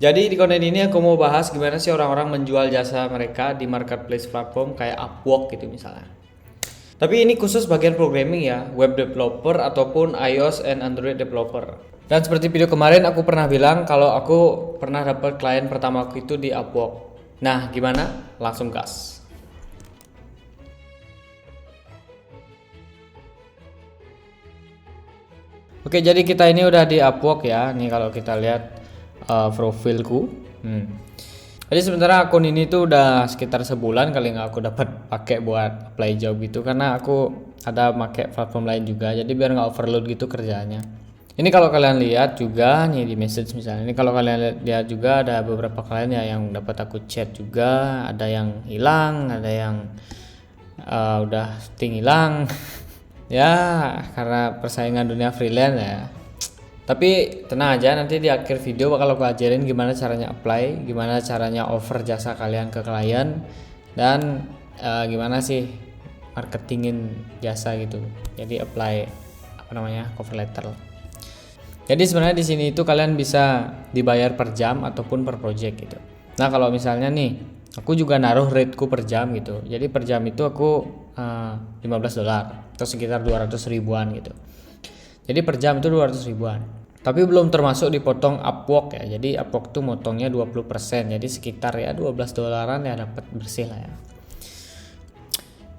Jadi di konten ini aku mau bahas gimana sih orang-orang menjual jasa mereka di marketplace platform kayak Upwork gitu misalnya. Tapi ini khusus bagian programming ya, web developer ataupun iOS and Android developer. Dan seperti video kemarin aku pernah bilang kalau aku pernah dapat klien pertama aku itu di Upwork. Nah, gimana? Langsung gas. Oke, jadi kita ini udah di Upwork ya. Nih kalau kita lihat profilku. Jadi sebenarnya akun ini tuh udah sekitar sebulan kali nggak aku dapat pakai buat apply job gitu, karena aku ada pakai platform lain juga. Jadi biar nggak overload gitu kerjanya. Ini kalau kalian lihat juga nih di message misalnya. Ini kalau kalian lihat juga ada beberapa klien ya yang dapat aku chat juga, ada yang hilang, ada yang udah setting hilang. Ya karena persaingan dunia freelance ya. Tapi tenang aja, nanti di akhir video bakal aku ajarin gimana caranya apply, gimana caranya offer jasa kalian ke klien, dan gimana sih marketingin jasa gitu. Jadi apply cover letter. Jadi sebenarnya di sini itu kalian bisa dibayar per jam ataupun per project gitu. Nah kalau misalnya nih, aku juga naruh rateku per jam gitu. Jadi per jam itu aku $15 atau sekitar 200 ribuan gitu. Jadi per jam itu 200 ribuan. Tapi belum termasuk dipotong Upwork ya. Jadi Upwork tuh motongnya 20%. Jadi sekitar ya $12 ya dapat bersih lah ya.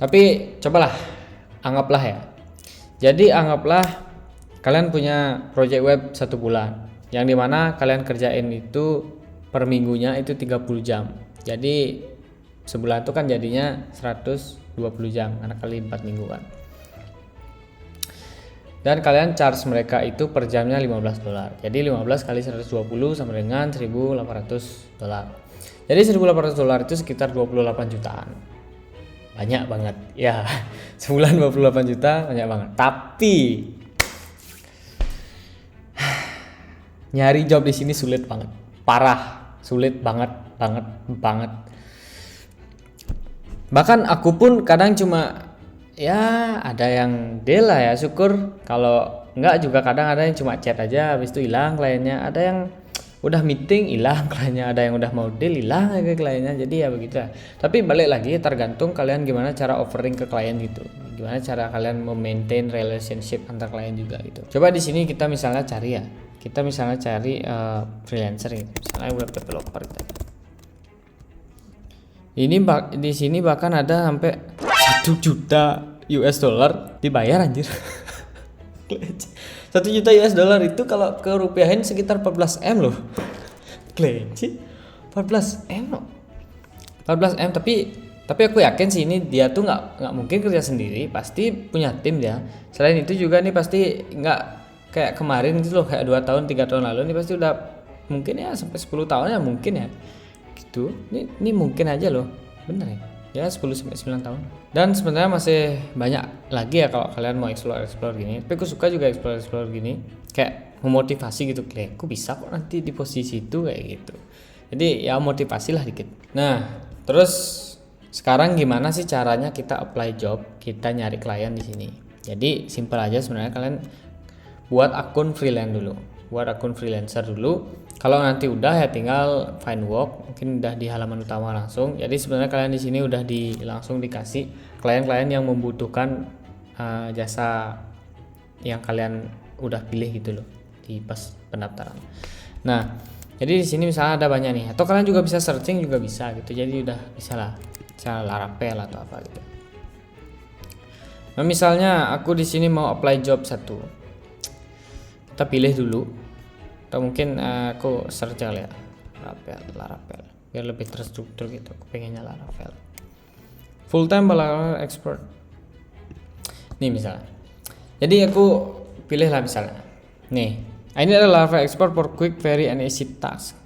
Tapi cobalah anggaplah ya. Jadi anggaplah kalian punya project web 1 bulan. Yang dimana kalian kerjain itu per minggunya itu 30 jam. Jadi sebulan itu kan jadinya 120 jam karena kali 4 minggu kan. Dan kalian charge mereka itu per jamnya $15. Jadi 15 kali 120 sama dengan $1.800. Jadi $1.800 itu sekitar 28 jutaan. Banyak banget. Ya, sebulan 28 juta banyak banget. Tapi nyari job di sini sulit banget. Parah, sulit banget. Bahkan aku pun kadang cuma ya ada yang deal lah ya, syukur. Kalau enggak juga kadang ada yang cuma chat aja habis itu hilang kliennya, ada yang udah meeting hilang kliennya, ada yang udah mau deal hilang lagi kliennya. Jadi ya begitu ya. Tapi balik lagi tergantung kalian gimana cara offering ke klien gitu, gimana cara kalian memaintain relationship antar klien juga gitu. Coba di sini kita misalnya cari freelancer gitu, misalnya web developer gitu. Ini di sini bahkan ada sampai $1 juta dibayar anjir. $1 juta itu kalau ke rupiahin sekitar 14 M loh. Kleci 14 M loh. 14 M, tapi aku yakin sih ini dia tuh nggak mungkin kerja sendiri, pasti punya tim dia. Selain itu juga nih pasti nggak kayak kemarin gitu loh, kayak 2 tahun 3 tahun lalu nih pasti udah mungkin ya sampai 10 tahun ya mungkin ya gitu. Ini mungkin aja loh, bener ya 10 sampai 9 tahun. Dan sebenarnya masih banyak lagi ya kalau kalian mau explore gini. Tapi aku suka juga explore gini, kayak memotivasi gitu, kayak aku bisa kok nanti di posisi itu kayak gitu. Jadi ya motivasi lah dikit. Nah terus sekarang gimana sih caranya kita apply job, kita nyari klien di sini. Jadi simple aja sebenarnya, kalian buat akun freelancer dulu. Kalau nanti udah ya tinggal find work, mungkin udah di halaman utama langsung. Jadi sebenarnya kalian di sini udah langsung dikasih klien-klien yang membutuhkan jasa yang kalian udah pilih gitu loh di pas pendaftaran. Nah, jadi di sini misalnya ada banyak nih, atau kalian juga bisa searching juga bisa gitu. Jadi udah bisa lah, cara Laravel atau apa gitu. Nah, misalnya aku di sini mau apply job 1. Kita pilih dulu, atau mungkin aku search kali ya Laravel biar lebih terstruktur gitu. Aku pengennya Laravel full time Laravel expert nih misalnya. Jadi aku pilih lah misalnya nih, ini adalah Laravel expert for quick, very and easy task.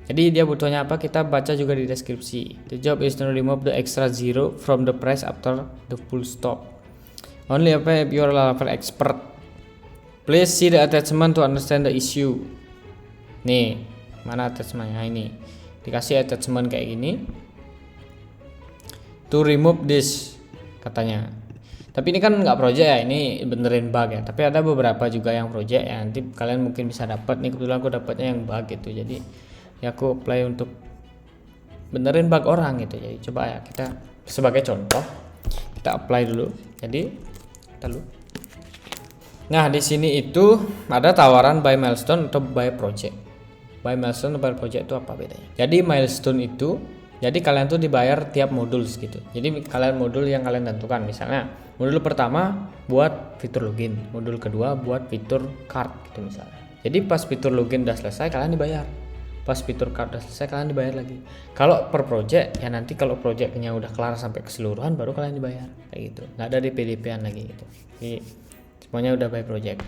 Jadi dia butuhnya apa, kita baca juga di deskripsi. The job is to remove the extra zero from the price after the full stop. Only if you're Laravel expert. Please see the attachment to understand the issue. Nih, mana attachmentnya ini? Dikasih attachment kayak gini. To remove this katanya. Tapi ini kan nggak project ya, ini benerin bug ya. Tapi ada beberapa juga yang project ya. Nanti kalian mungkin bisa dapat nih, kebetulan aku dapatnya yang bug gitu. Jadi ya aku apply untuk benerin bug orang gitu. Jadi coba ya kita sebagai contoh kita apply dulu. Jadi kita dulu. Nah di sini itu ada tawaran by milestone atau by project. By milestone atau by project itu apa bedanya? Jadi milestone itu, jadi kalian tuh dibayar tiap modul gitu. Jadi kalian modul yang kalian tentukan, misalnya modul pertama buat fitur login, modul kedua buat fitur card gitu misalnya. Jadi pas fitur login udah selesai kalian dibayar, pas fitur card udah selesai kalian dibayar lagi. Kalau per project ya nanti kalau projectnya udah kelar sampai keseluruhan baru kalian dibayar kayak gitu. Nggak ada DP-DP-an lagi gitu. Jadi semuanya udah by project.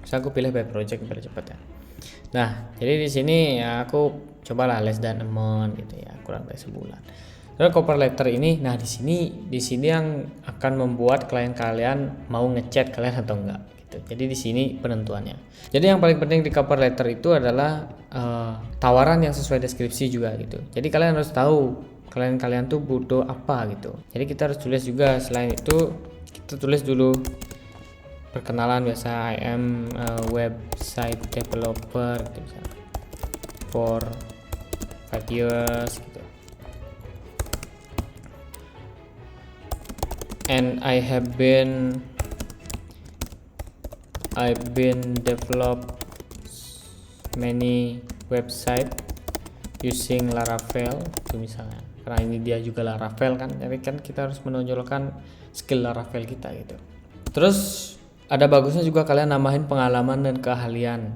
Saya aku pilih by project biar cepet ya. Nah, jadi di sini ya aku cobalah less than a month gitu ya, kurang dari sebulan. Terus cover letter ini, nah di sini yang akan membuat klien kalian mau ngechat kalian atau enggak gitu. Jadi di sini penentuannya. Jadi yang paling penting di cover letter itu adalah tawaran yang sesuai deskripsi juga gitu. Jadi kalian harus tahu kalian tuh butuh apa gitu. Jadi kita harus tulis juga. Selain itu kita tulis dulu perkenalan biasa, I am a website developer gitu misalnya, for 5 years gitu, and I've been developed many website using Laravel itu misalnya, karena ini dia juga Laravel kan, jadi kan kita harus menonjolkan skill Laravel kita gitu. Terus ada bagusnya juga kalian nambahin pengalaman dan keahlian.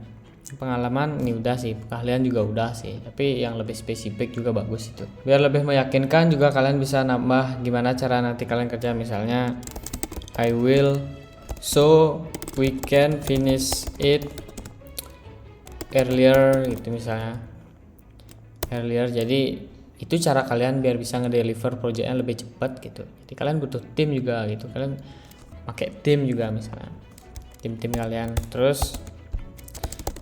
Pengalaman ini udah sih, keahlian juga udah sih, tapi yang lebih spesifik juga bagus itu. Biar lebih meyakinkan juga kalian bisa nambah gimana cara nanti kalian kerja, misalnya I will so we can finish it earlier gitu misalnya. Earlier, jadi itu cara kalian biar bisa ngedeliver projectnya lebih cepat gitu. Jadi kalian butuh tim juga gitu, kalian pakai tim juga misalnya, tim kalian. Terus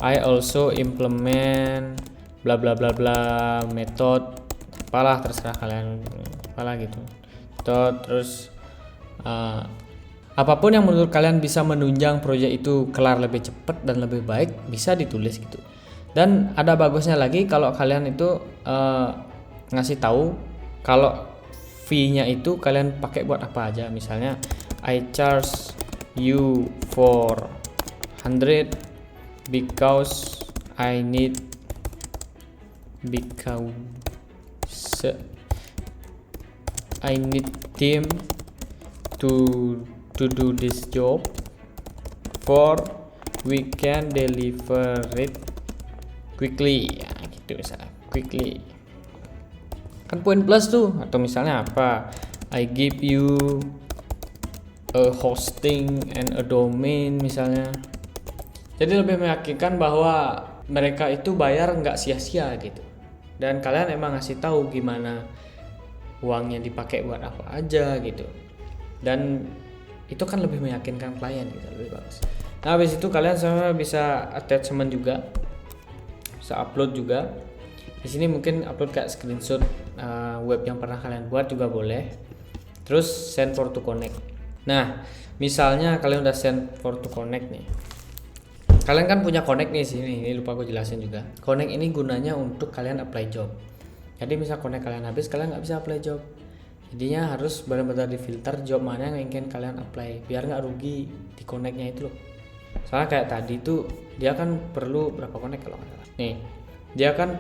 I also implement bla bla bla bla method, apalah terserah kalian, apalah gitu. Terus apapun yang menurut kalian bisa menunjang proyek itu kelar lebih cepat dan lebih baik bisa ditulis gitu. Dan ada bagusnya lagi kalau kalian itu ngasih tahu kalau fee-nya itu kalian pakai buat apa aja. Misalnya I charge you for 100 because I need team to do this job for we can deliver it quickly ya gitu misalnya, quickly kan poin plus tuh. Atau misalnya apa, I give you a hosting and a domain misalnya. Jadi lebih meyakinkan bahwa mereka itu bayar nggak sia-sia gitu, dan kalian emang ngasih tahu gimana uangnya dipakai buat apa aja gitu, dan itu kan lebih meyakinkan klien gitu, lebih bagus. Nah habis itu kalian sama bisa attachment juga, bisa upload juga. Di sini mungkin upload kayak screenshot web yang pernah kalian buat juga boleh. Terus send for to connect. Nah, misalnya kalian udah send for to connect nih. Kalian kan punya connect nih sini. Ini lupa aku jelasin juga. Connect ini gunanya untuk kalian apply job. Jadi misal connect kalian habis, kalian nggak bisa apply job. Jadinya harus benar-benar difilter job mana yang ingin kalian apply biar nggak rugi di connectnya itu loh. Soalnya kayak tadi tuh dia kan perlu berapa connect kalau nggak salah. Nih, dia kan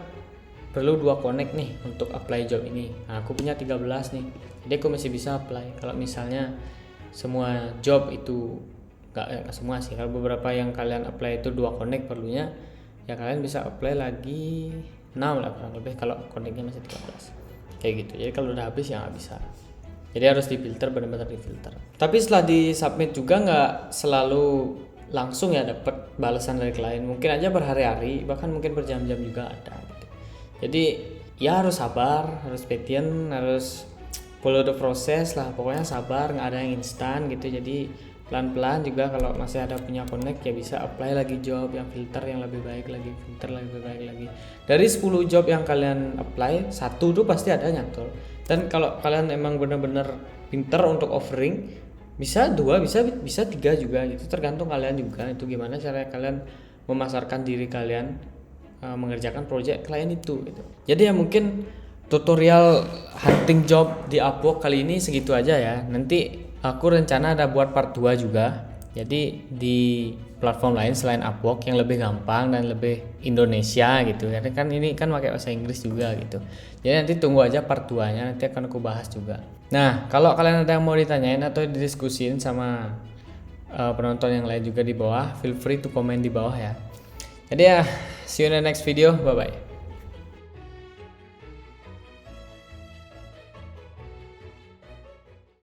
perlu 2 connect nih untuk apply job ini. Nah, aku punya 13 nih. Jadi aku masih bisa apply. Kalau misalnya semua job itu nggak semua sih, kalau beberapa yang kalian apply itu 2 connect perlunya, ya kalian bisa apply lagi 6 lah kurang lebih kalau connectnya masih 13 kayak gitu. Jadi kalau udah habis ya nggak bisa, jadi harus difilter, benar-benar difilter. Tapi setelah di submit juga nggak selalu langsung ya dapat balasan dari klien, mungkin aja berhari-hari, bahkan mungkin berjam-jam juga ada gitu. Jadi ya harus sabar, harus patient, harus follow the process lah, pokoknya sabar, nggak ada yang instan gitu. Jadi pelan-pelan juga kalau masih ada punya connect ya bisa apply lagi job yang filter yang lebih baik lagi, filter lebih baik lagi. Dari 10 job yang kalian apply, 1 tuh pasti ada nyantol. Dan kalau kalian emang benar-benar pinter untuk offering, bisa 2, bisa 3 juga gitu, tergantung kalian juga itu gimana cara kalian memasarkan diri kalian mengerjakan project klien itu gitu. Jadi ya mungkin tutorial hunting job di Upwork kali ini segitu aja ya. Nanti aku rencana ada buat part 2 juga. Jadi di platform lain selain Upwork yang lebih gampang dan lebih Indonesia gitu. Karena kan ini kan pakai bahasa Inggris juga gitu. Jadi nanti tunggu aja part 2-nya, nanti akan aku bahas juga. Nah, kalau kalian ada yang mau ditanyain atau didiskusin sama penonton yang lain juga di bawah, feel free to komen di bawah ya. Jadi ya, see you in the next video. Bye bye.